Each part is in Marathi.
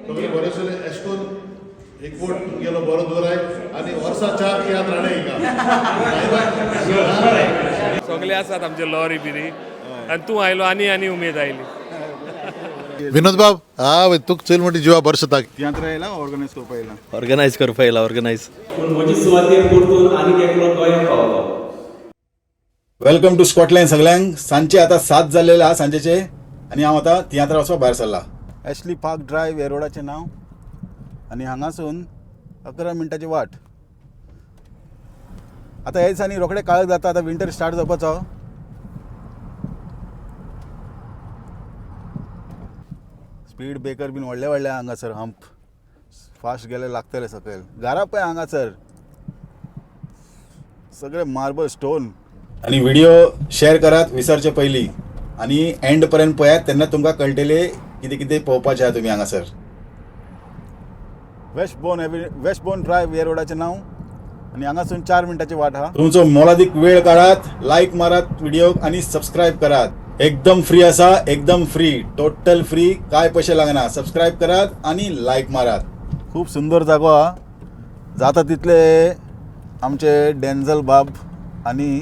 सगळे बरेचसे एशकोन एकवट गेलो बरो दोराय आनी वर्सा चार तियात्र हाडे सगळे आसात आमचे लॉरी बिरी आनी तूं आयलो आनी उमेद आयली. विनोद बाब हा तुक चल म्हणटी जिवा बरें जाता तियात्र येयला ऑर्गनायज करपा येयला ऑर्गनायज करपा येयला ऑर्गनायज. पूण म्हजी सुवातेर परतून आनीक एकलो गोंयांत पावलो. वेलकम टू स्कॉटलँड सगळ्यांक. सांजचे आतां 7 जाल्लेले आहा सांजेचे आनी हांव आतां तियात्रां वचपाक भायर सरला. ॲशली पार्क ड्रायव्ह हे रोडाचें नांव आनी हांगासून 11 मिनटाची वाट. आतां हे दिसांनी रोखडे काळोख जाता. आतां विंटर स्टार्ट जावपाचो. स्पीड ब्रेकर बीन व्हडले व्हडले हांगासर. हंप फास्ट गेले लागतले सकयल. घरा पळय हांगासर सगळे मार्बल स्टोन. आणि व्हिडिओ शेअर करात विसरचे पयलीं आनी एंड पर्यंत पळयात तेन्ना तुमकां कळटलें कितें कितें पळोवपाचें आहा तुमी हांगासर. वेस्टबोर्न ड्रायव्ह हे रोडाचें नांव आनी हांगासून 4 मिनटाची वाट आहा. तुमचो मोलादीक वेळ काढात, लायक मारात व्हिडिओक आनी सबस्क्रायब करात. एकदम फ्री आसा, एकदम फ्री, टोटल फ्री, काय पयशे लागना. सबस्क्रायब करात आनी लायक मारात. खूब सुंदर जागो आहा. जाता तितले आमचे डेंजल बाब आनी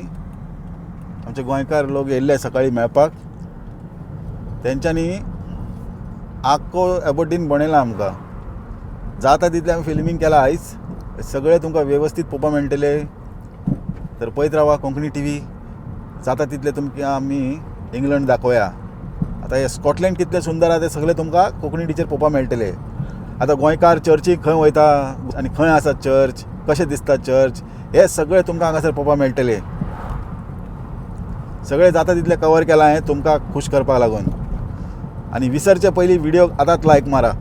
आमचे गोंयकार लोक येयल्ले सकाळीं मेळपाक. तेंच्यांनी आख्खो एबोटीन बनयला आमकां. जाता तितलें आमी फिल्मींग केलां आयज. सगळें तुमकां वेवस्थीत पळोवपाक मेळटलें. तर पळयत रावा कोंकणी टीव्ही. जाता तितलें तुमकां आमी इंग्लंड दाखोवया. आतां हे स्कॉटलँड कितलें सुंदर आहा तें सगळें तुमकां कोंकणी टिचेर पळोवपाक मेळटलें. आतां गोंयकार चर्चीक खंय वयता आनी खंय आसा चर्च, कशें दिसता चर्च, हें सगळें तुमकां हांगासर पळोवपाक मेळटलें. सगळें जाता तितलें कवर केलां हांवें तुमकां खूश करपाक लागून. आनी विसरचे पयलीं व्हिडिओ आतांच लायक मारा.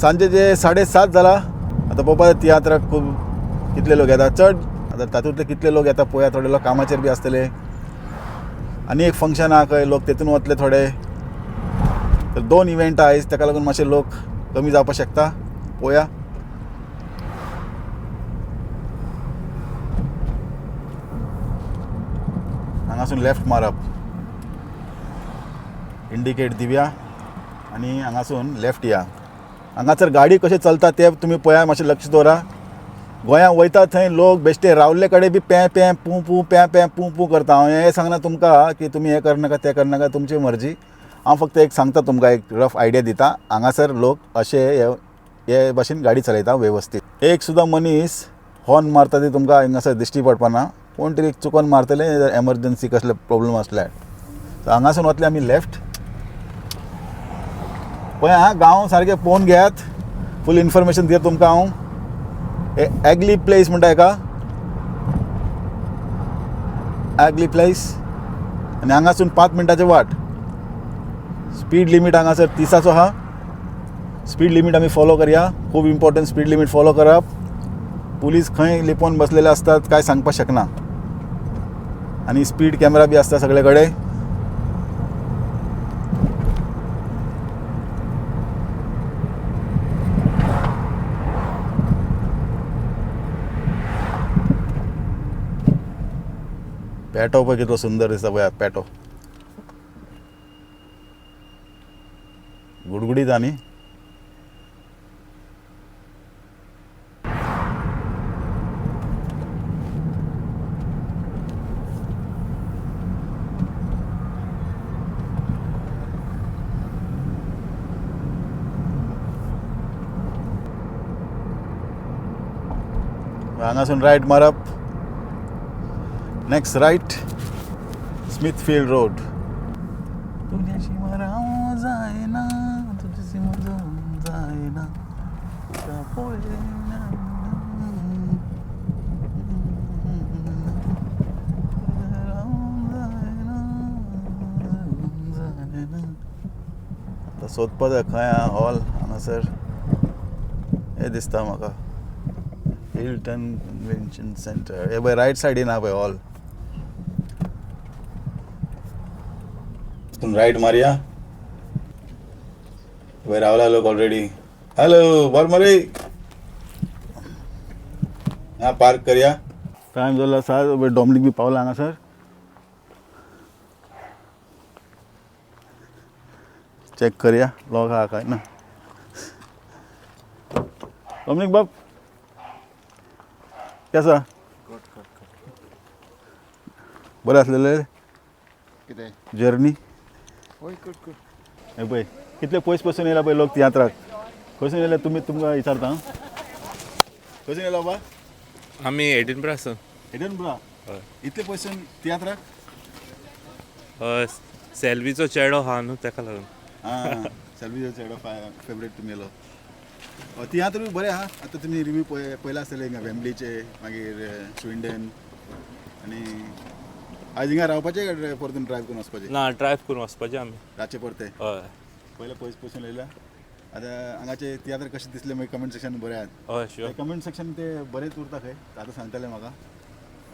सांजेचे 7:30 जाला. आतां पळोवपाक तियात्राक खूब कितले लोक येता. चड आतां तातूंतले कितले लोक येता पळोवया. थोडे लोक कामाचेर बी आसतले. आनी एक फंक्शन आहा खंय लोक तेतून वतले थोडे. तर 2 इव्हेंट आयज ताका लागून मातशे लोक कमी जावपाक शकता. पळोवया. हांगासून लेफ्ट मारप, इंडिकेट दिवया आनी हांगासून लेफ्ट या. हांगासर गाडी कशें चलता ते तुमी पळया, मातशें लक्ष दवरा. गोंयांत वयता थंय लोक बेश्टे रावल्ले कडेन बी पे पे पू पू पे पे पू पू करता. हांव हें सांगना तुमकां की तुमी हें करनाका तें करनाका, तुमची मर्जी. हांव फक्त एक सांगता तुमकां, एक रफ आयडिया दिता. हांगासर लोक अशे हे भाशेन गाडी चलयता वेवस्थीत. एक सुद्दां मनीस हॉर्न मारता ती तुमकां हांगासर दिश्टी पडपाना. कोण तरी चुकोन मारतले एमर्जन्सी कसले प्रॉब्लेम आसल्यार. सो हांगासून वतले आमी लेफ्ट. पळय हां, गांव सारकें पळोवन घेयात. फूल इन्फॉर्मेशन दिता तुमकां हांव. हे एग्ली प्लेस म्हणटा हेका, एग्ली प्लेस. आनी हांगासून 5 मिनटाची वाट. स्पीड लिमीट हांगासर 30 आहा. स्पीड लिमीट आमी फॉलो करया. खूब इम्पॉर्टंट स्पीड लिमीट फॉलो करप. पुलीस खंय लिपोवन बसलेले आसतात काय सांगपाक शकना. आनी स्पीड कॅमेरा बी आसता सगळे कडेन. पेटो पळय कितलो सुंदर दिसता पळयात. पेटो गुडगुडीत आनी हांगासून रायट मारप. Next right, Smithfield road. तुझ्याशिवाय राव जायना, तुझ्याशी मजून जायना. आतां सोदपाक खंय आहा हॉल. हांगासर हे दिसता म्हाका, हिल्टन कन्वेंशन सेंटर. हे पळय रायट सायडीन आहा पळय हॉल. रायट मारया. वयर रावला लोक ऑलरेडी. हॅलो बॉल मरे. हां पार्क करया. टायम जाला 7. डॉमिनिक बी पावला हांगासर. चेक करूया लॉक हा काय ना कमलिंग बाब केसा बरें आसलेलें कितें जर्नी होय कट हे पळय कितले पयस पसून येयला पळय लोक तियात्राक खंयसून येयले तुमकां विचारता हां खंयसून येयला बाबा आम्ही एडिनब्रा आसा एडनब्रा इतले पयसून तियात्राक सेल्वीचो चेडो हा न्हू तेका लागून हां सेल्वीचो चेडो फेवरेट तुमगेलो तियात्र बी बरें आहा आतां तुमी रिव्यू पयला आसतले हिंगा वेम्बलीचे मागीर स्विंडन आनी आयज हिंगा रावपाचें काय परतून ड्रायव्ह करून वचपाचें ना ड्रायव्ह करून वचपाचें आमी रातचे परते हय पयले पयस पसून येयला आतां हांगाचे तियात्र कशें दिसलें मागीर कमेंट सेक्शन बरें आहात हय शुअर कमेंट सेक्शन ते बरेंच उरता खंय आतां सांगतले म्हाका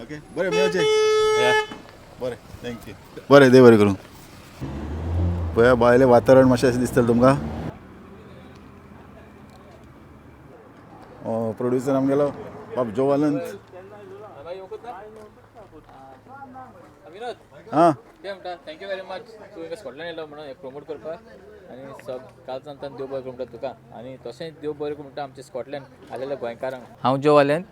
ओके बरें मेळचें बरें थँक्यू बरें देव बरें करूं पळया भायलें वातावरण मातशें अशें दिसतलें तुमकां प्रोड्युसर आमगेलो बाब जो वालंत हां ते म्हणटा थँक्यू वेरी मच तूं हिंगा स्कॉटलँड येयलो म्हणून हे प्रमोट करपाक आनी काल सांगता देव बरें करूं म्हणटा तुका आनी तशेंच देव बरें करूं म्हणटा आमच्या स्कॉटलँड आसलेल्या गोंयकारांक हांव जो वाल्यान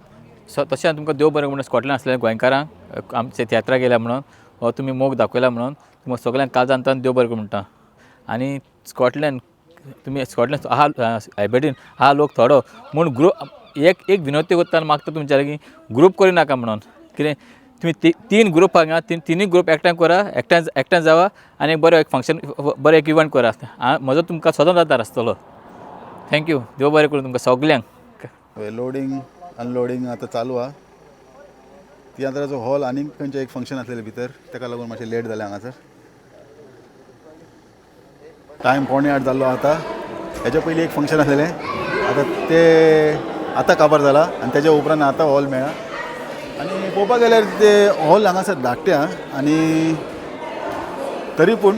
तशें तुमकां देव बरें म्हणटा स्कॉटलँड आसलेल्या गोंयकारांक आमचे तियात्राक गेल्या म्हणून हो तुमी मोग दाखयला म्हणून तुमकां सगळ्यांक काल सांगता देव बरें करूं म्हणटा आनी स्कॉटलँड तुमी स्कॉटलँड आहा आयबेटीन आहा लोक थोडो म्हूण ग्रूप एक विनंती करता आनी मागता तुमच्या लागीं ग्रूप करिनाका म्हणून कितें तुम्ही तीन ग्रुप हांगा तिनूय ग्रुप एकठांय करा एकठांय जावा आनी बरो एक फंक्शन बरो एक इव्हेंट करा म्हजो तुमकां सदांच आदार आसतलो थँक्यू देव बरें करूं तुमकां सगल्यांक लोडिंग अनलोडिंग आतां चालू आहा तियात्राचो हॉल आनीक खंयचें एक फंक्शन आसलेलें भितर ताका लागून मातशें लेट जालें हांगासर टायम 7:45 जाल्लो आतां हेच्या पयलीं एक फंक्शन आसलेलें आतां तें आतां काबार जाला आनी तेच्या उपरांत आतां हॉल मेळ्ळा आनी पळोवपाक गेल्यार ते हॉल हांगासर धाकटें आहा आनी तरी पूण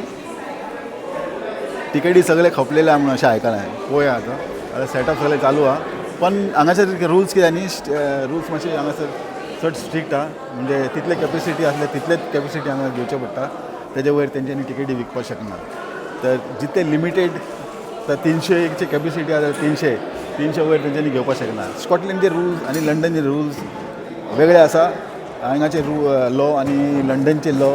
तिकेटी सगळे खपलेले आहा म्हणून अशें आयकलां पळोवया आतां सेटअप सगळें चालू आहा पण हांगासर रुल्स कितें न्ही रुल्स मातशे हांगासर चड स्ट्रिक्ट आहा म्हणजे तितले कॅपेसिटी आसले तितलेच कॅपेसिटी हांगा घेवचे पडटा तेजे वयर तेंच्यांनी तिकेटी विकपाक शकना तर जितले लिमिटेड तर 300ची कॅपेसिटी आसा 300 वयर तेंच्यांनी घेवपाक शकना स्कॉटलँडचे रुल्स आनी लंडनचे रुल्स वेगळे आसा हांगाचे लॉ आनी लंडनचे लॉ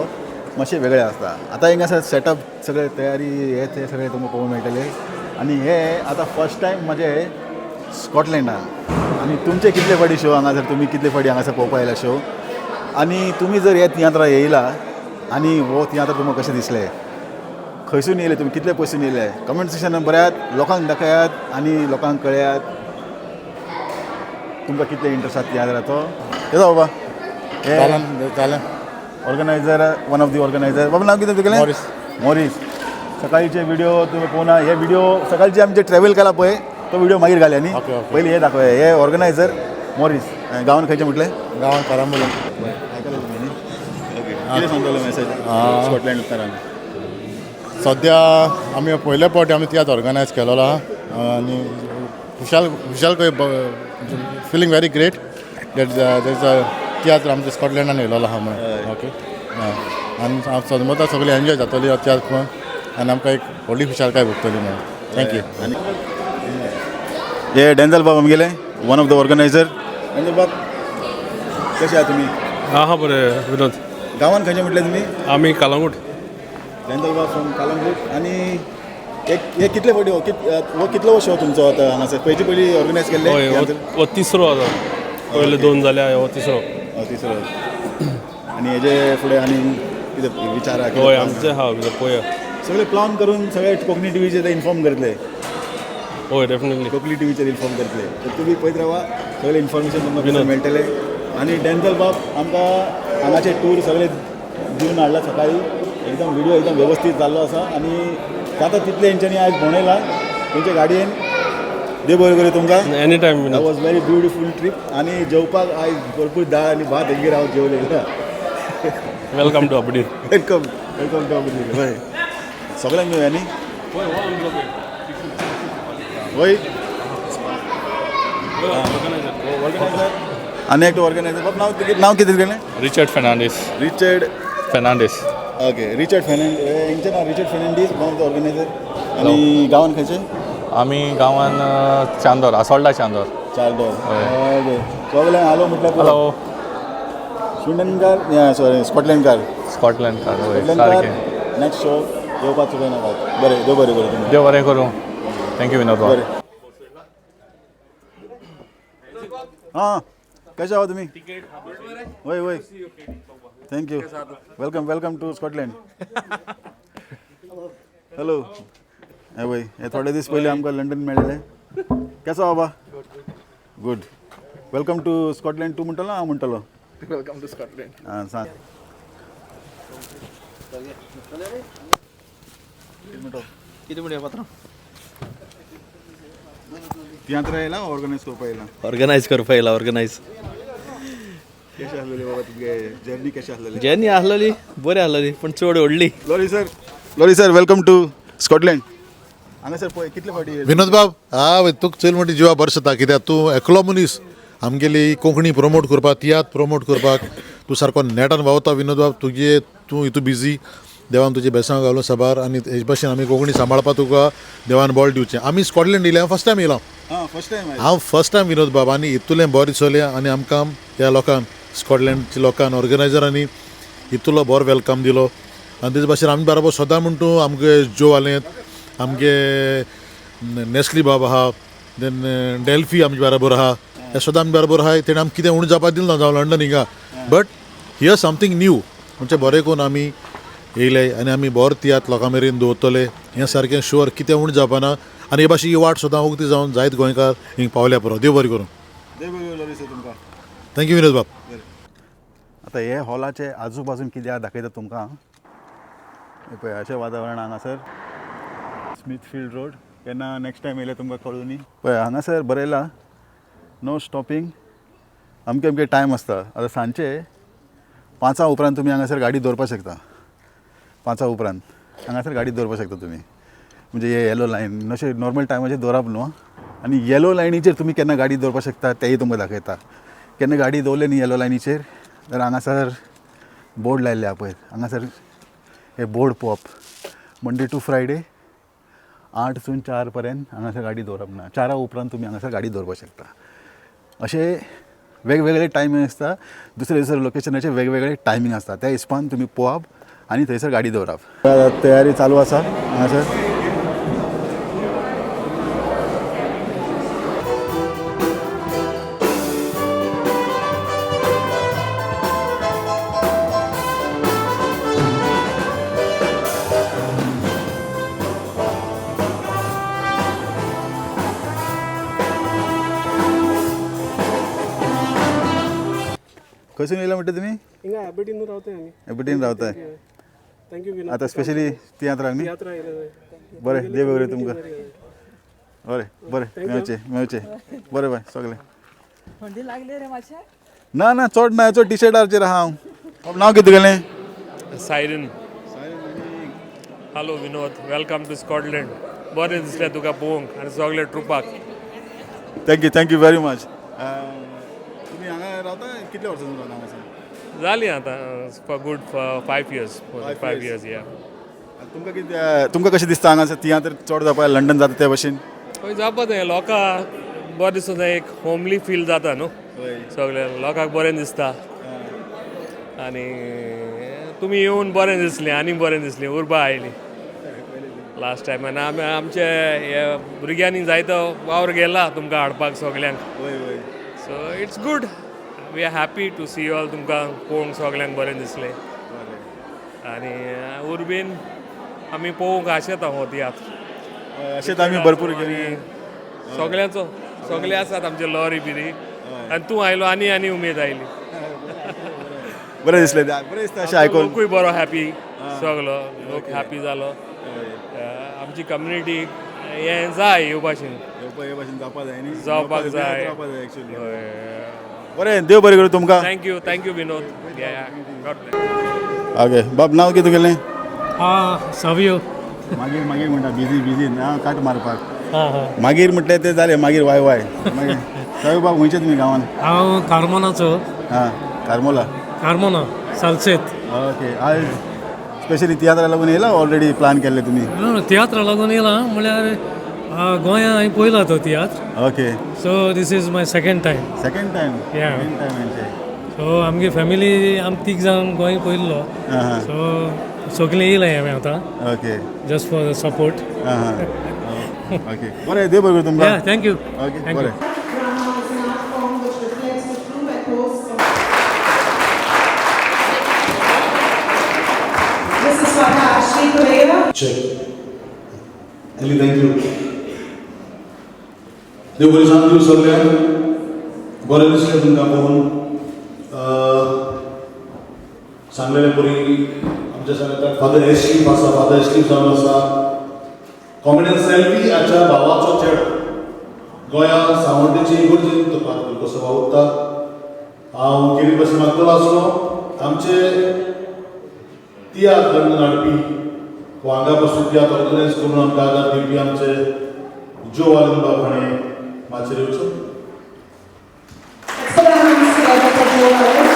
मातशे वेगळे आसता आतां हिंगासर सेटअप सगळे तयारी हे ते सगळे तुमकां पळोवंक मेळटले आनी हे आतां फर्स्ट टायम म्हजे स्कॉटलँडान आनी तुमचे कितले फाटी शो हांगासर तुमी कितले फाटी हांगासर पळोवपाक येयला शो आनी तुमी जर हे तियात्रा येयला आनी हो तियात्र तुमकां कशें दिसलें खंयसून येयले तुमी कितले पयसून येयले कमेंट सेक्शनान बऱ्यात लोकांक दाखयात आनी लोकांक कळयात तुमकां कितले इंट्रस्ट आसा तियात्राचो येता बाबा जालें organiser one of the organiser बाबा नांव कितें तुगेलें मॉरीस सकाळीचे व्हिडिओ तुमी पळोवना हे व्हिडिओ सकाळचे आमचे ट्रॅव्हल केला पळय तो व्हिडिओ मागीर घाल्या न्ही पयलीं हे दाखय हे ऑर्गनायझर मॉरीस गांवान खंयचे म्हटलें गांवांत कारांबोलीम आयकलें तुमी न्ही ओके कितें सांगतलो मेसेज स्कॉटलँड उतरान सद्या आमी पयले फावटी आमी तियात्र ऑर्गनायज केलेलो आहा आनी खुशाल feeling very great that tiatr आमच्या स्कॉटलँडान येयलेलो आहा म्हणून ओके आनी हांव सदमता सगळी एन्जॉय जातली तियात्र पळोवन आनी आमकां एक व्हडली खुशालकाय भोगतली म्हणून थँक्यू आनी हे डेंजल बाब आमगेले one of the organiser Denzel बाब कशे आहा तुमी आहा बरें विनोद गांवान खंयचे म्हटलें तुमी आमी कालांगूट डेंजल बाब फ्रॉम कालंगूट आनी हे कितले फावटी हो कितलो शो तुमचो आतां हांगासर पयली ऑर्गनायज केल्ले हो तिसरो आसा पयले 2 जाल्या हो तिसरो तिसरो आनी हेजे फुडें आनी कितें विचारा हय आमचे हा पळया सगळे प्लॅन करून सगळे कोंकणी टीव्हीचेर इन्फॉर्म करतले हय डेफिनेटली कोंकणी टीव्हीचेर इन्फॉर्म करतले तर तुमी पळयत रावा सगळे इन्फॉर्मेशन तुमकां मेळटले आनी डेंजल बाब आमकां हांगाचे टूर सगळे दिवन हाडला सकाळी एकदम व्हिडिओ एकदम वेवस्थीत जाल्लो आसा आनी जाता तितले हेंच्यांनी आयज भोंवडयला तेंचे गाडयेन देव बरें करूं तुमकां any time that was very beautiful trip आनी जेवपाक आयज भरपूर दाळ आनी भात हेंगेर हांव जेवलें वेलकम टू अबडी वेलकम टू अबडी हय सगळ्यांक मेळया न्ही वय आनी एकटो ऑर्गनायझर बाब नांव कितें तुगेलें Richard Fernandes Richard okay Richard Fernandes हेंचें नांव Richard Fernandes one of the organiser आणि गावान खंयचे आमी गांवान चांदोर आसोळडा चांदोर. चार्दोर. ओके सगळे आलो म्हटल्यार हॅलो स्विडनकार सॉरी स्कॉटलँडकार स्कॉटलँडकार वय स्कॉटलँडकार सारकें. नेक्स्ट शो येवपाक चुकय नाकात. बरें देव बरें करूं तुमकां. देव बरें करूं. थँक्यू विनोद बाब. बरें हां कशे आहा तुमी. वय वय thank you welcome welcome to Scotland. Hello हे वय हे थोडे दीस पयलीं आमकां लंडन मेळ्ळेले. केसो बाबा गुड वेलकम टू स्कॉटलँड. तूं म्हणटलो हांव म्हणटलो. Welcome to Scotland. हां सांग कितें म्हणया पात्रां. तियात्र येयला ऑर्गनायज करपा येयला. ऑर्गनायज करपा येयला ऑर्गनायज. कशें आसलेली बाबा तुमगे जर्नी कशी आसलेली. जर्नी आहलोली बरी आहलोली पूण चड व्हडली. लोरी सर वेलकम टू स्कॉटलँड. हांगासर पळय कितले फावटी विनोद बाब तुका चल म्हणटी जिवा बरें जाता कित्याक तूं एकलो मनीस आमगेली कोंकणी प्रमोट करपाक तियात्र प्रमोट करपाक तूं सारको नेटान वावता विनोद बाब. तूं हितू बिजी देवान तुजें बेसांव घालूं साबार आनी हे भाशेन आमी कोंकणी सांबाळपाक तुका देवान बळ दिवचें. आमी स्कॉटलँड येयले हांव फर्स्ट टायम येयलो. हांव फर्स्ट टायम विनोद बाब आनी इतुलें बरें दिसलें आनी आमकां ह्या लोकांक स्कॉटलँडच्या लोकांक ऑर्गनायजरांनी इतलो बरो वेलकम दिलो आनी तेजे भाशेन आमी बरोबर सदां म्हण तूं आमगे जो आलेंत आमगे नेस्ली बाब आहा देन डेल्फी आमचे बरोबर आहा हे सदां आमी बरोबर आहाय. तेणें आमकां कितें उणें जावपाक दिलें ना जावं लंडन हिंगा बट हियर समथींग न्यू म्हणजे बरें करून आमी येयले आनी आमी बरो तियात्र लोकां मेरेन दवरतले. हें सारकें शुअर कितें उणें जावपाना आनी हे भाशेन ही वाट सुद्दां उक्ती जावन जायत गोंयकार हिंग पावल्या पुरो. देव बरें करूं. तुमकां. थँक्यू विनोद बाब. आतां हे हॉलाचे आजू बाजून कितें आहा दाखयता तुमकां. पळय अशें वातावरण हांगासर स्मिथफिल्ड रोड. केन्ना नेक्स्ट टायम येयले तुमकां कळूं न्ही. पळय हांगासर बरयलां नो स्टॉपिंग. अमके अमके टायम आसता. आतां सांजचे 5 उपरांत तुमी हांगासर गाडी दवरपाक शकता. 5 उपरांत हांगासर गाडी दवरपाक शकता तुमी. म्हणजे हे येलो लायन अशें नॉर्मल टायमाचेर दवरप न्हू. आनी येलो लायनीचेर तुमी केन्ना गाडी दवरपाक शकता तेंय तुमकां दाखयता. केन्ना गाडी दवरले न्ही येलो लायनीचेर तर हांगासर बोर्ड लायल्ले आहा पळय. हांगासर हे बोर्ड पळोवप मंडे टू फ्रायडे 8 सून 4 पर्यंत हांगासर गाडी दवरप ना. 4 उपरांत तुमी हांगासर गाडी दवरपाक शकता. अशे वेगवेगळे टायमींग आसता. दुसरे दुसरे लोकेशनाचे वेगवेगळे टायमींग आसता. त्या हिसपान तुमी पळोवप आनी थंयसर गाडी दवरप. तयारी चालू आसा हांगासर. खंयसून येयला म्हणटा तुमी. हिंगा एबर्डीन रावताय आमी. एबर्डीन रावताय. थँक्यू विनोद. आतां स्पेशली तियात्राक न्ही. तियात्र आयले. बरें देव बरें तुमकां. बरें बरें मेळचें बरें बाय सगळें. थंडी लागली रे मातशें. ना ना चड ना चड टी शर्टाचेर आहा हांव. नांव कितें तुगेलें. सायरन. Hello Vinod welcome to Scotland. बरें दिसलें तुका पळोवंक आनी सगळे ट्रुपाक. Thank you very much. तुमी हांगा रावता कितले वर्सां रावता हांगासर. जाली आतां फॉर गुड 5 years. 5 years या. तुमकां कितें तुमकां कशें दिसता हांगासर तियात्र चड जावपा लंडन जाता त्या भशेन. हय जावपा तें लोकांक बरें दिसता. एक होमली फील जाता न्हू सगळे लोकांक बरें दिसता. आनी तुमी येवन बरें दिसलें आनी बरें दिसलें उर्बा आयली लास्ट टायमान. आमचे भुरग्यांनी जायतो वावर गेला तुमकां हाडपाक सगल्यांक. So it's good. We are happy to see all. तुमकां पळोवंक सगल्यांक बरें दिसलें आनी उर्बेन आमी पळोवंक आशेता हो तियात्र. अशेंच आमी भरपूर गेली. सगळ्यांचो सगळे आसात आमचे लॉरी बिरी आनी तूं आयलो आनी उमेद आयली. बरें दिसलें बरें दिसता अशें आयकून. लोकूय बरो हॅपी सगलो लोक हॅपी जालो. आमची कम्युनिटी हें जाय हे भाशेन जावपाक जाय. बरें देव बरें करूं तुमकां. थँक्यू विनोद. ओके बाब नांव कितें तुगेलें. सावियो. मागीर मागीर म्हणटा बिजी ना काट मारपाक. मागीर म्हटलें तें जालें मागीर वाय मागीर सावी बाब खंयचे तुमी गांवान. हांव कार्मोनाचो. हां कार्मोला. कार्मोना सालसेत. ओके आयज स्पेशली तियात्रा लागून येयला ऑलरेडी प्लॅन केल्ले तुम्ही तियात्रा लागून येयला म्हळ्यार गोंयांत हांवें पयला तो tiatr okay so this is my second time second time Yeah. Second time so आमगे फॅमिली आम तीग जावन गोंय पयल्लो सो सगळें येयलाय हांवें आतां okay just for support okay बरें देव बरें तुमकां या थँक्यू ओके बरें This is for Ashley Pereira. Ellie, thank you. देव बरी सांग दिवं सगळ्यांक बरें दिसलें तुमकां पळोवन सांगलेलें बरी आमच्या सांगतात फादर एस्लीफ आसा फादर एस्लीफ जावन आसा कॉमेडियन सेल्वी हाच्या भावाचो चेडो गोंयांत सावंड्डेचे इगर्जेन तो पात्र कसो वावुरता हांव केरी भाशेन मागतलो आसलो आमचे तियात्र हाडपी वा हांगा पासून तियात्र ऑर्गनायज करून आमकां आदार दिवपी आमचे जो वालन बाब हाणें माचेर येवचो Put our hands together for Joe Allen.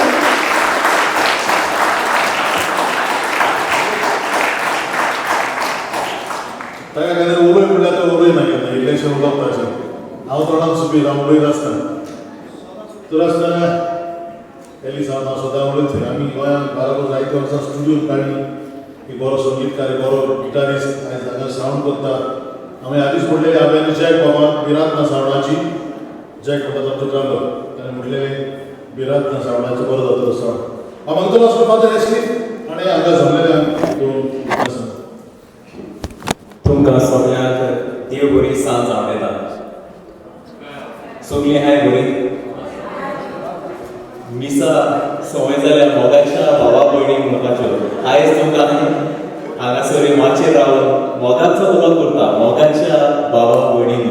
ताका खातीर उलोय म्हणल्यार तो उलोय ना केन्ना इलेक्शन उलोवप ताचें हांव तोंडान सुपीत हांव उलयत आसता तर आसतना एली सावन हांव सदां उलयत आमी गोंयांत 12 जायते वर्सां स्टुडियोन काडली की बरो संगीतकार बरो गिटारिस्ट आयज हांगा सावंड करता हांवें आदींच म्हणलेलें हांवें जॅक बाबाक बिरांतना सावंडाची जॅक म्हणटा तो जालो ताणें म्हणलेलें बिरांतना सावंडाचो बरो जातलो सावंड हांव मागतलो आसलो फादर एस्लीफ आनी हांगा जमलेलें दोन तुमकां सगळ्यांक देव बरी सांज आवडेता सगळीं हाय बरी मिसा सवय जाल्या मोगाच्या भावा भयणीक म्हणपाच्यो आयज तुमकां हांगासर माचेर रावन मोगाचो उलो करता मोगाच्या भावा भयणीक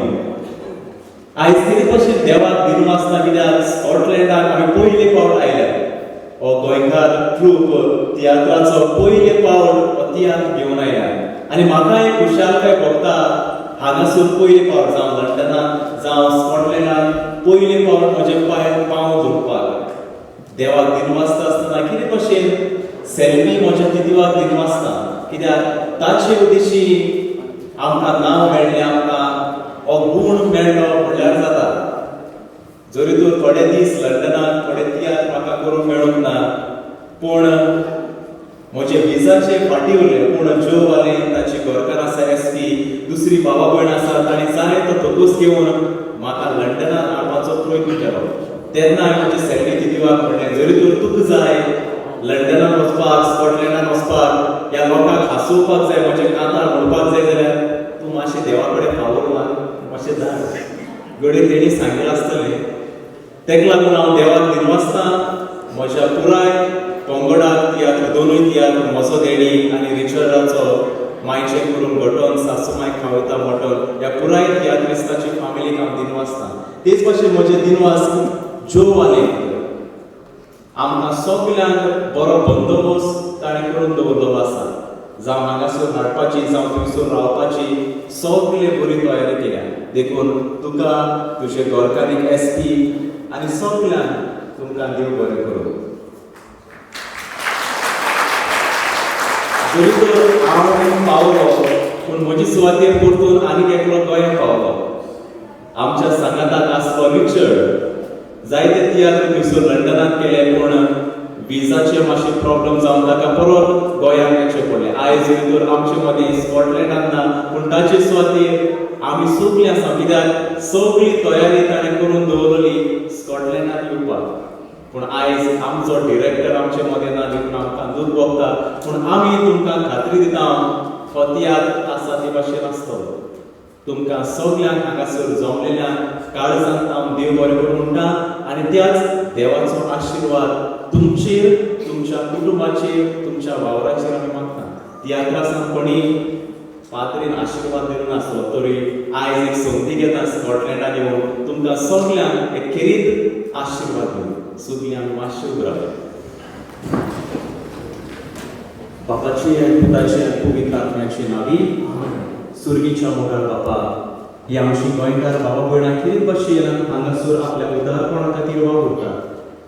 आयज कितें कशें देवाक दिलो आसता कित्याक स्कॉटलँडाक आमी पयले फावट आयल्या हो गोंयकार ट्रूप तियात्राचो पयले फावट हो तियात्र घेवन आयल्या आनी म्हाका एक खुशालकाय भोगता हांगासर पयले फावट जावं लंडनात जावं स्कॉटलँडात पयले फावट म्हजे पांव धुवपाक देवाक दिलो आसतना कितें भशेन सेल्फी म्हज्या देवाक दिलो आसता कित्याक ताचे उद्देशी आमकां नांव मेळ्ळें आमकां हो गूण मेळ्ळो म्हणल्यार जाता जरी तर थोडे दीस लंडनात थोडे तियात्र म्हाका करूंक मेळूंक ना पूण म्हजे विजाचे फाटी उरले पूण जो वाले ताची घरकार आसा SP दुसरी भावा भयण आसा ताणी जाय तो तोकूच घेवन म्हाका लंडनात हाडपाचो प्रयत्न केलो तेन्ना हांवें म्हजे सेल्फी दिवाक म्हणलें जरी तर तुका जाय लंडनात वचपाक स्कॉटलँडात वचपाक ह्या लोकांक हांसोवपाक जाय म्हजे कांतार म्हणपाक जाय जाल्यार तूं मातशें देवा कडेन फावोर मान मातशें जाय घडये तेणी सांगिल्लें आसतलें तेका लागून हांव देवाक दिलो आसता म्हज्या पुराय पंगडाक तियात्र दोनूय तियात्र म्हजो देणी आनी रिचर्डाचो मायचें करून घटोवन सासू माय खावयता मोटोन ह्या पुराय तियात्रिस्ताची फॅमिलीक हांव दिनो आसता तेच भशेन म्हजें दिनवास जो वाले आमकां सगल्यांक बरो बंदोबस्त ताणें करून दवरलो आसा जावं हांगासर हाडपाची जावं थंयसर रावपाची सगळे बरी तयारी केल्या देखून तुका तुजे घरकारीक SP आनी सगल्यांक तुमकां देव बरें करूं जरी तर हांव पावलो पूण म्हजी सुवातेर परतून आनीक एकलो गोंयांत पावलो आमच्या सांगाताक आसलो रिचर्ड जायते तियात्र थंयसर लंडनात केले पूण विजाचे मातशे प्रॉब्लेम जावन ताका परत गोंयांत येवचें पडलें आयज जरी तर आमचे मदीं स्कॉटलँडांत ना पूण ताचे सुवातेर आमी सगळीं आसा कित्याक सगळी तयारी ताणें करून दवरली स्कॉटलँडांत येवपाक पूण आयज आमचो डिरेक्टर आमचे मदें ना देखून आमकां दूख भोगता पूण आमी तुमकां खात्री दिता हो तियात्र आसा ते भाशेन आसतलो तुमकां सगल्यांक हांगासर जमलेल्यांक काळजांत हांव देव बरें करूं म्हणटा आनी त्याच देवाचो आशिर्वाद तुमचेर तुमच्या कुटुंबाचेर तुमच्या वावराचेर आमी मागता तियात्रा सांगपणी पात्रेन आशिर्वाद दिलो नासलो तरी आयज एक संवती घेता स्कॉटलँडाक येवन तुमकां सगल्यांक एक खेरीत आशिर्वाद दिवन सगळीं आमी मातशें उबी रावया बापाची आनी पुताची आनी पवित्र आत्म्याची नांवी सुर्गीच्या मोगाळ बापा ही आमची गोंयकार भावा भयणां कितें भशेन हांगासर आपल्या उदारपणा खातीर वावुरता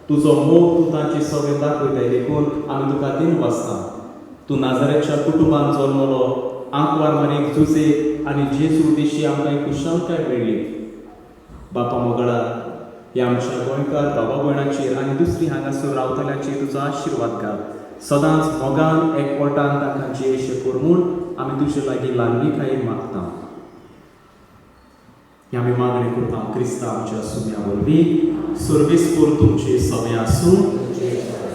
तुजो मोग तूं तांची सगळें दाखयताय देखून आमी तुका दिन वाचता तूं नाजारेच्या कुटुंबांत जल्मलो आंकवार मानेक जुसे आनी जेजू देशी आमकां एक कुशळटाय मेळ्ळी. बापा मोगळा ह्या आमच्या गोंयकार भावा भयणांचेर आनी दुसरी हांगासर रावतल्यांचेर तुजो आशिर्वाद घाल. सदांच मोगान एकवटान तांकां जेशे कर म्हूण आमी तुजे लागीं लालनीकायेन मागता. ही आमी मागणी करता क्रिस्ता आमच्या सुम्या वरवीं सर्वेस्पर तुमचे समे आसूं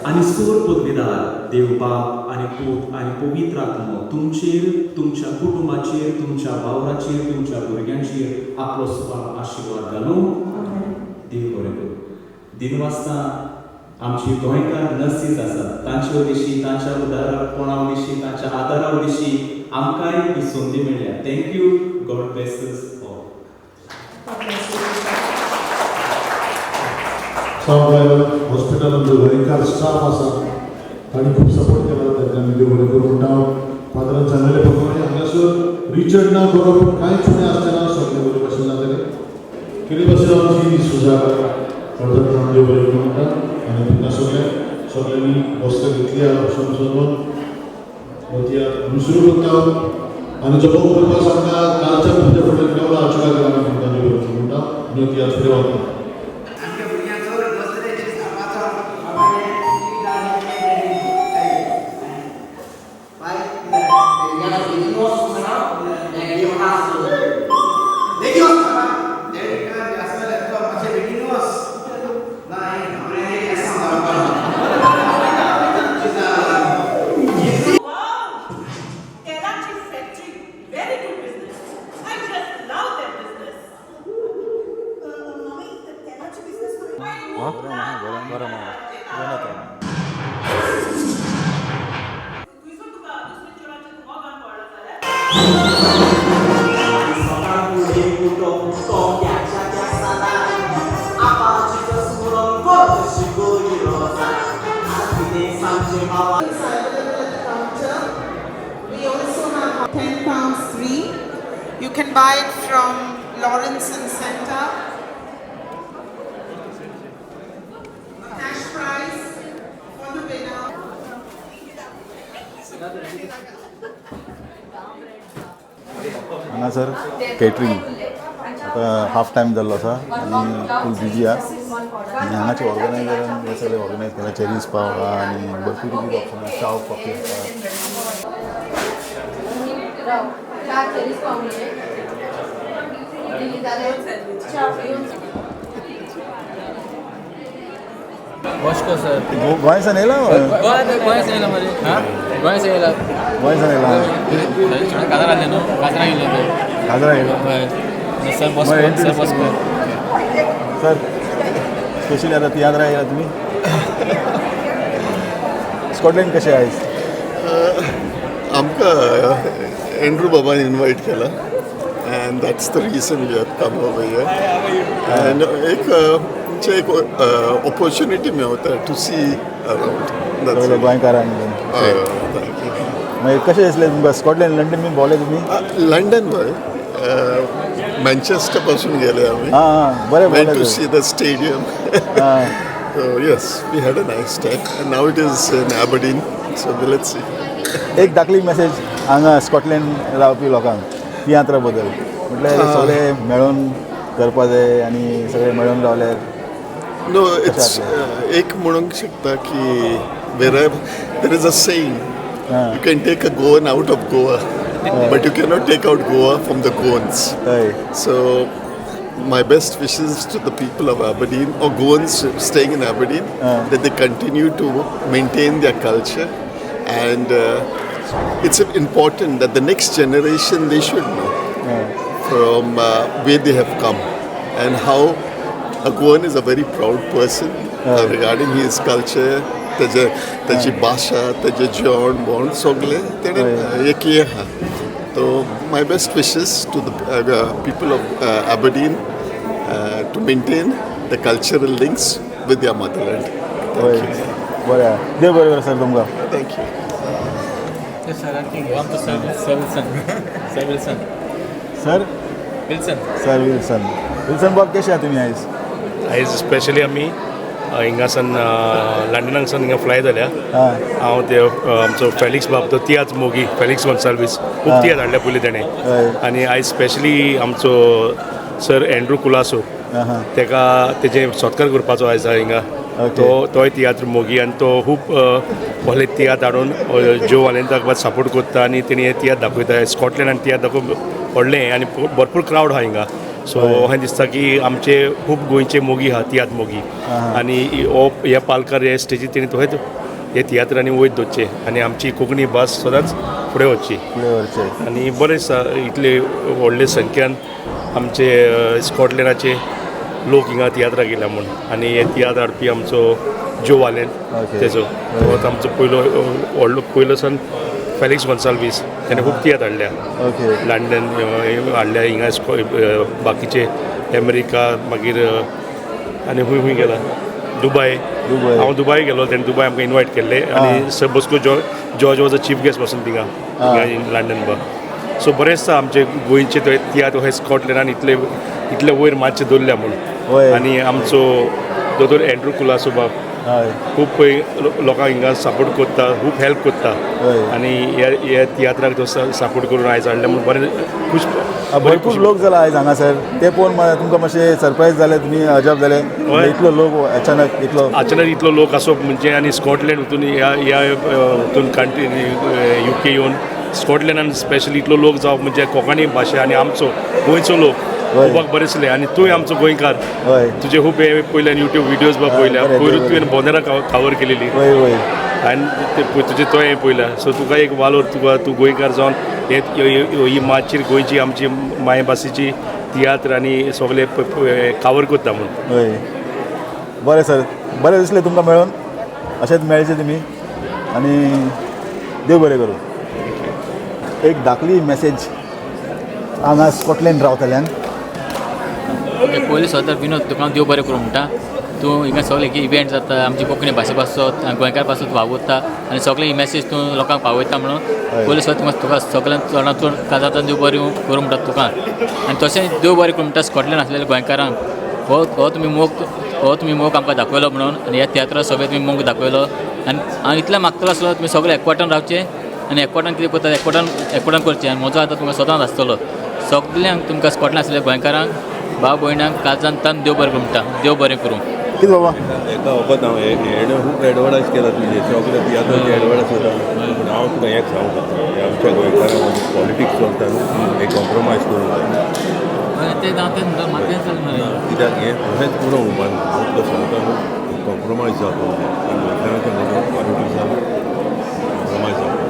आनी सोर पदवीदार देव बाप आनी पूत आनी पवित्र आत्मो तुमचेर, तुमच्या कुटुंबाचेर, तुमच्या वावराचेर, तुमच्या भुरग्यांचेर आपलो सुवार आशिर्वाद घालूं. देव बरें करूं. दिनवासता आमची गोंयकार नर्सीस आसात तांचे विशीं, तांच्या उदारपणा विशीं, तांच्या आदारा विशीं आमकांय ही संदी मेळ्ळ्या. Thank you. God bless us all. हॉस्पिटलांत जो गोंयकार स्टाफ आसा तांणी खूब सपोर्ट केला. तांकां देव बरें करूं म्हणटा हांव. फादरान सांगलेले प्रमाणे हांगासर रिचर्ड ना करप पूण कांयच उणें आसतना सगळें बरे भाशेन जातलें. कितें भाशेन आमची सुजाता फादरान देव बरें करूं म्हणटा. आनी तुमकां सगळ्यांनी वस्त्र घेतली समजून दुसरो करता आनी जो भोव करपाक सांगता कालच्या तुमच्या फुडें देवळा हांच्या खातीर आमी तुमकां देव बरें करूं म्हणटा. आनी ती आज फुडें वता. We also have £10 free. You can buy it from Lawrence and Center. Cash prize for the winner. हांगासर केटरिंग आता हाफ टायम जाल्लो आसा आनी फूल बिजी आहा. आनी हांगाचे ऑर्गनायझरान हे सगळे ऑर्गनायज केला. चेरीज पाव आहा आनी भरपूर कितें ऑप्शन आहा. चाव कॉफी आसा. वॉशको सर गोंयसान येयला गोंयसान येयला मरे. हां गोंयसान येयला. गोंयसान येयला. काजरा आसले न्हू. काजरा येयलो तो. काजरा येयलो. हय. सर वॉस्को. सर स्पेशली आता तियात्रा येयला तुमी. स्कॉटलँड कशें आयज? आमकां एंड्रू बाबान इनवायट केला and that's the reason we have come over here. And एक opportunity मेळता to see around. सगळे गोंयकारांक मागीर कशें दिसलें तुमकां स्कॉटलँड लंडन बी भोंवले तुमी? लंडन पळय मँचेस्टर पासून गेले आमी. बरें went to see the stadium. So yes, we had a nice time and now it is in Aberdeen, so let's see. एक धाकली मेसेज हांगा स्कॉटलँड रावपी लोकांक तियात्रा बद्दल म्हटल्यार सगळे मेळून करपा जाय आनी सगळे मेळून रावल्यार. नो इट्स एक म्हणूंक शकता की there is a saying you can take a Goan out of Goa but you cannot take out Goa from the Goans. So my best wishes to the people of Aberdeen or Goans staying in Aberdeen that they continue to maintain their culture and it's important that the next generation they should know from where they have come and how a Goan is a very proud person regarding his culture. ताची भाशा ताचे जेवण बोवण सगळें तेणें एक हें आहा. So my best wishes to the people of Aberdeen to maintain the cultural links with their motherland. Thank you. बरें देव बरें करूं सर तुमकां. Thank you. सर विल्सन बाब कशें आहा तुमी आयज? आयज स्पेशली आमी हिंगासान लंडनासान हिंगा फ्लाय जाल्या हांव ते आमचो फॅलिक्स बाब तो तियात्र मोगी फॅलिक्स गोन्साल्वीस खूब तियात्र हाडल्या पयलीं ताणें आनी आयज स्पेशली आमचो सर एंड्रू कुलासो तेका तेजे सत्कार करपाचो आयज हिंगा तोय तियात्र मोगी आनी तो खूब व्हडले तियात्र हाडून जो वालेंताक सपोर्ट करता आनी तेणी हे तियात्र दाखयता स्कॉटलँडान तियात्र दाखोवन व्हडलें आनी भरपूर क्रावड आहा हिंगा सो अशें दिसता की आमचे खूब गोंयचे मोगी आहा तियात्र मोगी आनी ह्या पालकार हे स्टेजीर तेणी तशेंच हे तियात्रांनी वयर दवरचे आनी आमची कोंकणी भास सदांच फुडें वचची आनी बरें दिसता इतले व्हडले संख्यान आमचे स्कॉटलँडाचे लोक हिंगा तियात्राक गेल्या म्हूण आनी हे तियात्र हाडपी आमचो जो वालेन तेजो तो आमचो पयलो सन फॅलिक्स गोन्साल्वीस ताणें खूब तियात्र हाडल्या लंडन हाडल्या हिंगा बाकीचे अमेरिका मागीर आनी खूंय गेला दुबय हांव दुबय गेलो तेणें दुबय आमकां इनवायट केल्ले आनी sir Bosco George was a chief guest पासून थिंगा लंडन सो बरें दिसता आमचे गोंयचे तियात्र हे स्कॉटलँडान इतले वयर मातशे दवरल्या म्हूण आनी आमचो दोतोर एंड्रू कुलासो बाब खूब पळय लोकांक हिंगा सपोर्ट करता खूब हेल्प करता आनी हे तियात्राक तो सपोर्ट करून आयज हाडले म्हूण बरें खूश भरपूर लोक जाला आयज हांगासर ते पळोवन तुमकां मातशें सरप्रायज जालें तुमी अजाप जाले इतलो लोक अचानक इतलो लोक आसप म्हणजे आनी स्कॉटलँड हितून ह्या हितून कंट्री UK येवन स्कॉटलँडान स्पेशली इतलो लोक जावप म्हणजे कोंकणी भाशा आनी आमचो गोंयचो लोक खूब बरें दिसलें आनी तूंय आमचो गोंयकार तुजे खूब हे पयल्यान युट्यूब विडियोज पळयल्या पयरूच तुवें बोंदेरा कवर केलेली आनी तुजें तो हें पळयल्या सो तुका एक वालोर तूं गोंयकार जावन ही मातशी गोंयची आमची मायभासीची तियात्र आनी सगळे कवर करता म्हूण बरें सर बरें दिसलें तुमकां मेळून अशेंच मेळचे तुमी आनी देव बरें करूं एक धाकली मेसेज हांगा स्कॉटलँड रावतल्यान पयलीं सद्दां विनोद तुका देव बरें करूं म्हणटा तूं हिंगा सगळे इव्हेंट जाता आमची कोंकणी भाशे पासत गोंयकार पासत वावुरता आनी सगळे ही मॅसेज तूं लोकांक पावयता म्हणून पयलीं सद्दां तुका सगळ्यांत चडांत चड काजात देव बरें करूं म्हणटा तुका आनी तशेंच देव बरें करूं म्हणटा स्कॉटलँड आसलेल्या गोंयकारांक हो तुमी मोग आमकां दाखयलो म्हणून आनी ह्या तियात्राक सगळे तुमी मोग दाखयलो आनी हांव इतलें मागतलो आसलो तुमी सगळे एकवटान रावचे आनी एकवटान कितें करता एकवटान करचें आनी म्हजो आतां तुमकां सदांच आसतलो सगळ्यांक तुमकां स्कॉटलँड आसलेल्या गोंयकारांक भाव भयणांक काजांतान देव बरें करूं म्हणटा देव बरें करूं कितें बाबा एका वखत हांव हेणें खूब एडवर्टायज केला तुजे सगळे तियात्राची एडवर्टायज करता पूण हांव तुका एक सांगता आमच्या गोंयकारांक पॉलिटिक्स चलता न्हू एक कॉम्प्रोमायज करूंक जाय कित्याक हें अशेंच पुरो उमान हांव तुका सांगता न्हू कॉम्प्रोमायज जावपाक जाय गोंयकारांचें म्हणून पॉलिटिक्सान कॉम्प्रोमायज जावपाक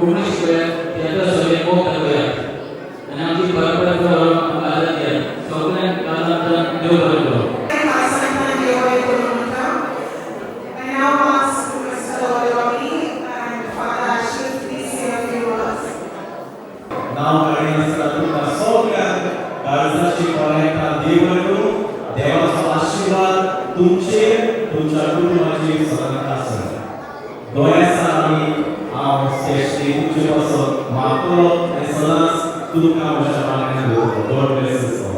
कोकणी शिकूया त्याच्या सगळे मोग करूया आणि आमची परंपरा सगळ्यांक काळांतरान देव बरें करूं. नाव काढणी आसता तुमकां सगळ्यांक काळजाची गोंयांका देव बरें करूं. देवाचो आशीर्वाद तुमचेर तुमच्या कुटुंबाचेर सदांच आसूं. गोंयांत आमी हांव श्री तुमचे पासून मागतलो आनी सदांच तुमकां म्हज्या मागण्यांत दवरतलो. God bless you all.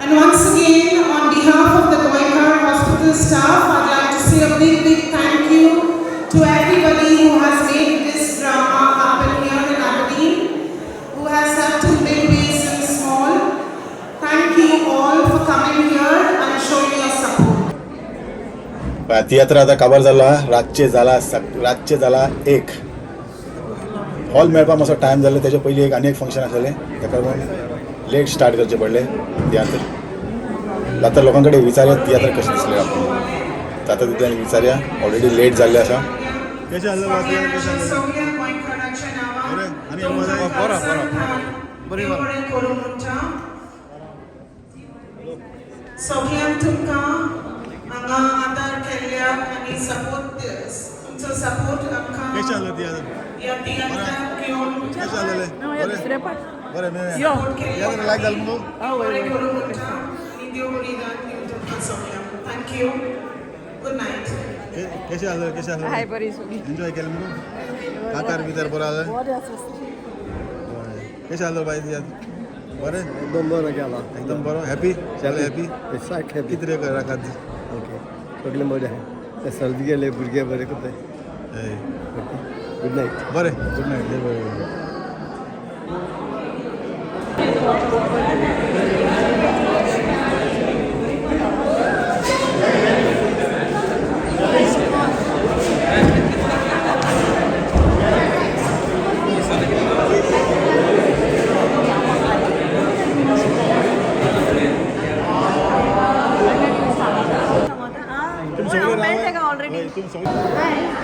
And once again, on behalf of the Goenka Hospital staff, I'd like to say a big thank you to everybody who has made this drama happen here in Aberdeen, who has helped in big ways and small. Thank you all for coming here and showing your support. Tiatr आता काबार जाला रातचे जाला 1 हॉल मेळपाक मातसो टायम जाल्लो तेच्या पयलीं एक आनी एक फंक्शन आसलेलें ताका लागून लेट स्टार्ट करचें पडलें तियात्र. आतां लोकां कडेन विचारया तियात्र कशें दिसलें आपूण जाता तितल्यान विचारया. ऑलरेडी लेट जाल्लें आसा. कशें आसलें सगळ्यांक तुमकां हांगा आदार केल्ल्याक आनी सपोर्ट तुमचो सपोर्ट आमकां ह्या तियात्राक घेवन थँक यू. Good night. कशें आसलें एन्जॉय केलें मुगो काकार भितर बरो आसलें. कशें आसलो बाय तियात्र बरें एकदम बरो गेला एकदम बरो हॅपी हॅपी कितें राखात ओके सगळें बरें आहा. सर्दी गेले भुरगे बरे करता. Good night. बरें good night.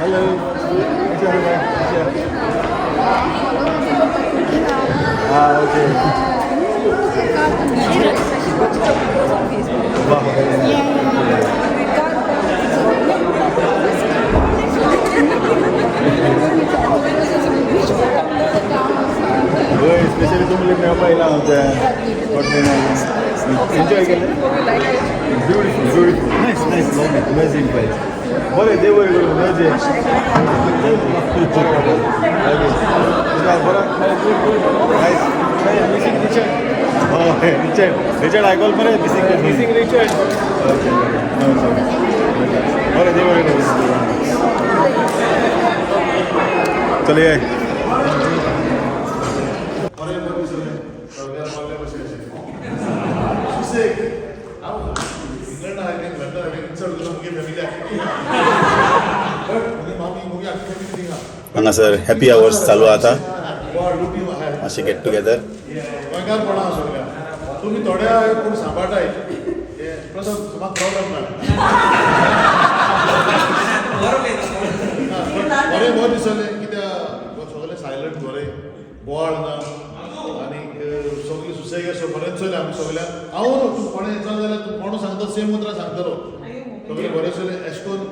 Hello. Okay. Especially तुम्ही मेळपायला होत्या एन्जॉय केले. Beautiful nice amazing place. बरें देव बरें करूं. रिचर्ड आयकल मरे मिसिंग रिचर्ड. बरें देव बरें करूं. चलिए हांगासर हॅपी आवर्स चालू आता अशें गेट टुगेदर. गोंयकारपणा सगळ्या तुमी थोड्या कोण सांबाळटाय प्रसाद म्हाका प्रॉब्लम ना. बरें बरें दिसलें कित्याक सगळें सायलंट बरें बोवाळ ना आनी सगळी सुसेग अशें बरें चलय आमी सगळ्यांक. हांव तूं कोणें विचार जाल्यार तूं कोण सांगता सेम उतरां सांगतलो. सगळें बरें चलय अशें करून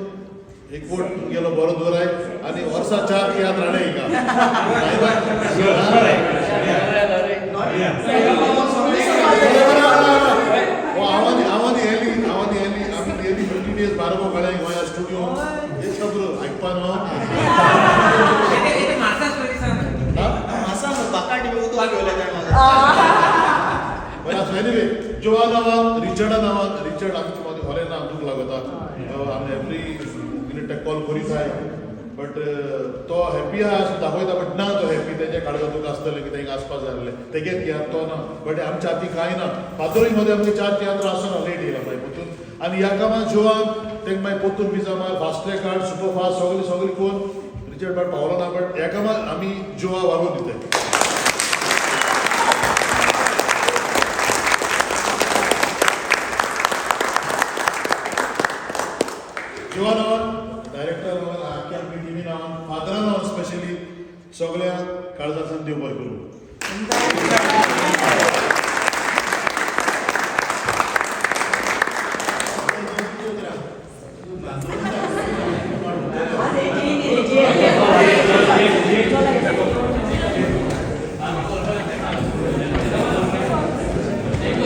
एकवट गेलो बरो दवराय आनी वर्सा 4 तियात्र हाडे हिका. आवानी येयली आमी येयली 50 days बारगो कळ्ळे गोंया स्टुडियो हे सगळं आयकपा न्हू. एनिवे जोआ नांवान रिचर्डा नांवान रिचर्ड आमचे मदें खरें नांव दूख लागता. आमी एवरी मिनिट कॉल करीत आहाय बट तो हॅपी आहा अशें दाखयता बट ना तो हॅपी तेजे काळजातूक आसतलें की तेंका आसपास जाय आसलें तेगे तियात्र तो ना बट आमच्या हाती कांय ना पातोळीमध्ये आमचे 4 तियात्र आसना लेट येयला मागीर परतून आनी ह्या कामां जिवान तेंका मागीर परतून बी जमा fast track card super fast सगळी कोण रिचर्ड पाट पावलो ना बट ह्या कामां आमी जिवा वागून दिताय जिवा नावान डायरेक्टर नावान आख्या आमची टिमी नावान फादरा नावान स्पेशली सगळ्या काळजासान देव बरें करूं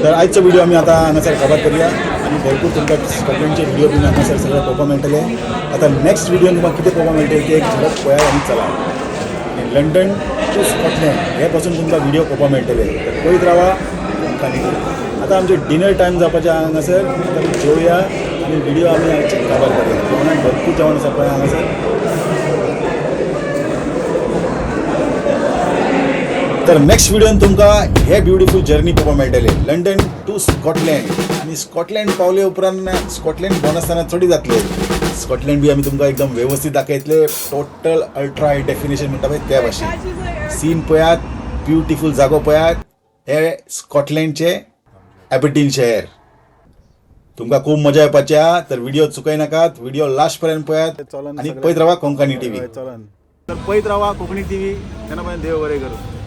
तर आजचो व्हिडिओ आमी आतां हांगासर कवर करूया आनी भरपूर तुमकां स्कॉटलँडचे व्हिडिओ बी हांगासर सगळे पळोवपाक मेळटले आतां नेक्स्ट व्हिडिओन तुमकां कितें पळोवपाक मेळटले ते एक झलक पळया आनी चला आनी लंडन टू स्कॉटलँड हे पासून तुमकां व्हिडिओ पळोवपाक मेळटले तर पळयत रावा आतां आमचे डिनर टायम जावपाचें हांगासर आमी जेवया आनी व्हिडिओ आमी हांगाचे कवर करूया जेवणाक भरपूर जेवण आसा पळय हांगासर तर नेक्स्ट व्हिडिओन तुमकां हे ब्युटिफूल जर्नी पळोवपाक मेळटले लंडन टू स्कॉटलँड आनी स्कॉटलँड पावले उपरांत स्कॉटलँड भोंवनासतना चडी जातले स्कॉटलँड बी आमी तुमकां एकदम वेवस्थीत दाखयतले टोटल अल्ट्रा हाय डेफिनेशन म्हणटा पळय त्या भाशेन सीन पळयात ब्युटिफूल जागो पळयात हे स्कॉटलँडचे एबर्डीन शहर तुमकां खूब मजा येवपाची आहा तर व्हिडिओ चुकय नाकात व्हिडिओ लास्ट पर्यंत पळयात आनी पळयत रावा कोंकणी टीव्ही तर पळयत रावा कोंकणी टीव्ही तेन्ना देव बरें करूं